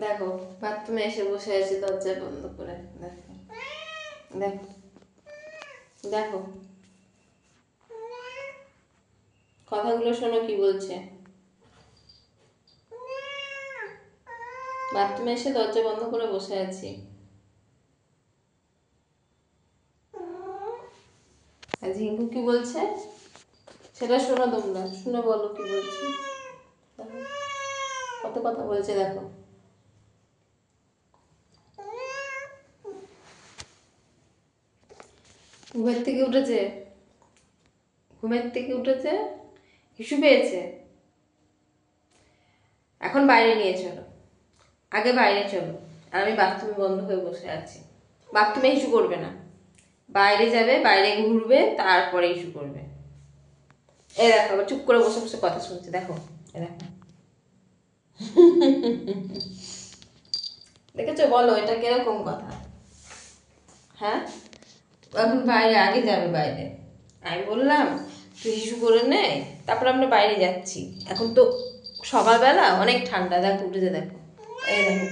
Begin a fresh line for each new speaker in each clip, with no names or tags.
দেখো বাথরুমে এসে বসে আছে দরজা বন্ধ করে। দেখো দেখো দেখো কথাগুলো শোনো কি বলছে। বাথরুমে এসে দরজা বন্ধ করে বসে আছি। আর ঝিঙ্কু কি বলছে সেটা শোনো, তোমরা শুনে বলো কি বলছে। কত কথা বলছে দেখো। ঘুমের থেকে উঠেছে, ঘুমের থেকে উঠেছে, হিসু পেয়েছে। এখন বাইরে নিয়ে চলো, আগে বাইরে চলো। আর আমি বাথরুমে বন্ধ হয়ে বসে আছি। বাথরুমে হিসু করবে না, বাইরে যাবে, বাইরে ঘুরবে, তারপরে ইস্যু করবে। এ দেখো আবার চুপ করে বসে বসে কথা শুনছে। দেখো এ দেখো, দেখেছো? বলো এটা কিরকম কথা? হ্যাঁ, এখন বাইরে আগে যাবে বাইরে। আমি বললাম তুই ইস্যু করে নে, তারপর আমরা বাইরে যাচ্ছি। এখন তো সকালবেলা অনেক ঠান্ডা। দেখো উঠেছে, দেখো এই দেখো।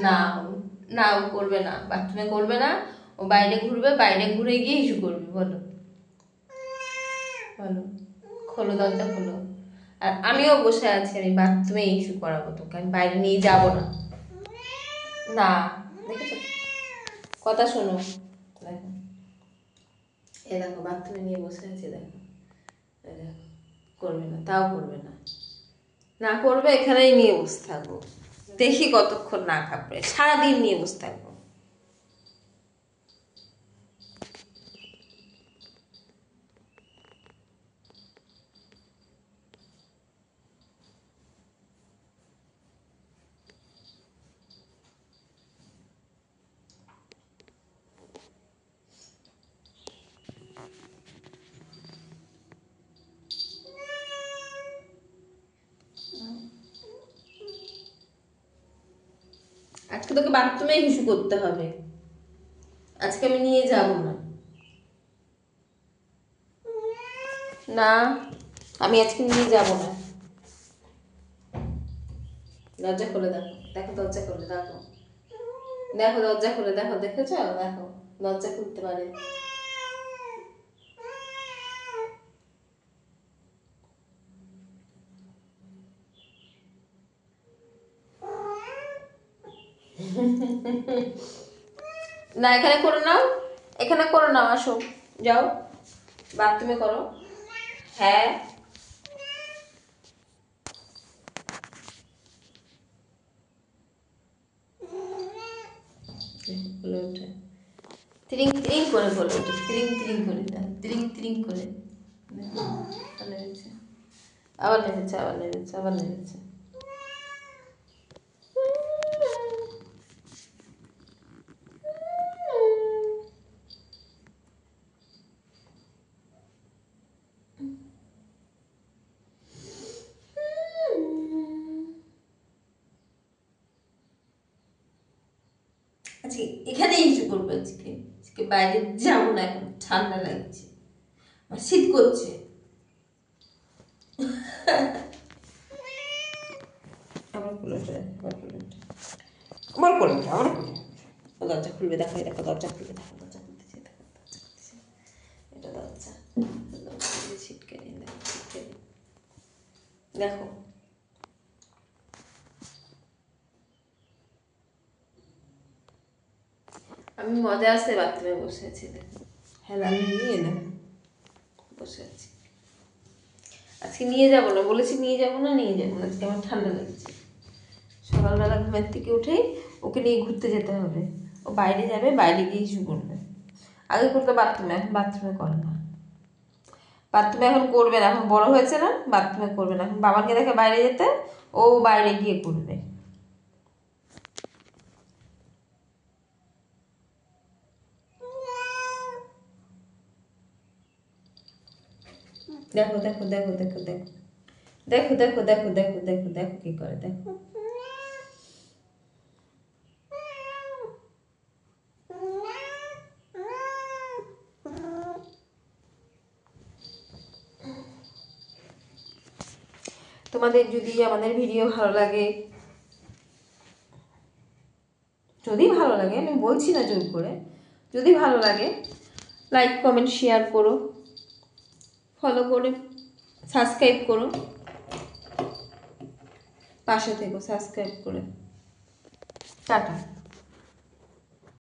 না না, ও করবে না, বাথরুমে করবে না, ও বাইরে ঘুরবে, বাইরে ঘুরে গিয়ে ইস্যু করবে। বলো বলো, খোলো দরজা খোলো। আর আমিও বসে আছি, আমি বাথরুমে ইস্যু করাবো তোকে, আমি বাইরে নিয়ে যাবো না। না, দেখেছো? কথা শোনো। দেখো এ দেখো বাথরুমে নিয়ে বসে আছে। দেখো এ দেখো, করবে না, তাও করবে না। না করবে, এখানেই নিয়ে বসে থাকবো। দেখি কতক্ষণ না খাবে, সারাদিন নিয়ে বসে থাকবো। আজকে তোকে বাথরুমে হিসু করতে হবে, আজকে আমি নিয়ে যাব না। না, আমি আজকে নিয়ে যাব না। দরজা খুলে দেখো, দেখো দরজা খুলে দেখো, দেখো দরজা খুলে দেখো। দেখেছো? দেখো দরজা খুলতে পারে। না, এখানে করে নাও, এখানে করে নাও, আসো যাও বাথরুমে করো। হ্যাঁ, বলে ওঠে তিরিং তিরিং করে, বলে ওঠে তিরিং তিরিং করে, তিরিং তিরিং করে। নেমেছে, আবার নেমেছে, আবার নেমেছে, আবার নেমেছে। আজকে এখানেই ইস্যু করবো। আজকে আজকে বাইরে যাবো না, এখন ঠান্ডা লাগছে, আমার শীত করছে। আমার কোলে ওঠে, আমার কোলে ওঠে, আমার কোলে ওঠে, আমার কোলে। দরজা খুলবে, দেখো দেখো দরজা খুলবে, দেখো দরজা খুলতেছে, দেখো দরজা খুলতেছে। এটা দরজা, দরজা ছিটকে নিয়ে দেখো, ছিটকে নিয়ে দেখো। আমি মজা আসতে বাথরুমে বসে আছি। দেখো হেলান দিয়ে দেখো বসে আছি। আজকে নিয়ে যাবো না বলেছি, নিয়ে যাবো না, নিয়ে যাবো না। আজকে আমার ঠান্ডা লাগছে। সকালবেলা ঘুমের থেকে উঠেই ওকে নিয়ে ঘুরতে যেতে হবে। ও বাইরে যাবে, বাইরে গিয়ে ইস্যু করবে। আগে করতো বাথরুমে, এখন বাথরুমে করে না। বাথরুমে এখন করবে না, এখন বড় হয়েছে না, বাথরুমে করবে না। এখন বাবাকে দেখে বাইরে যেতে, ও বাইরে গিয়ে করবে। দেখো দেখো দেখো দেখো দেখো দেখো দেখো দেখো দেখো দেখো দেখো কি করে, দেখো। তোমাদের যদি আমাদের ভিডিও ভালো লাগে, যদি ভালো লাগে, আমি বলছি না জোর করে, যদি ভালো লাগে লাইক কমেন্ট শেয়ার করো, ফলো করে সাবস্ক্রাইব করো, পাশে থেকো সাবস্ক্রাইব করে। টাটা।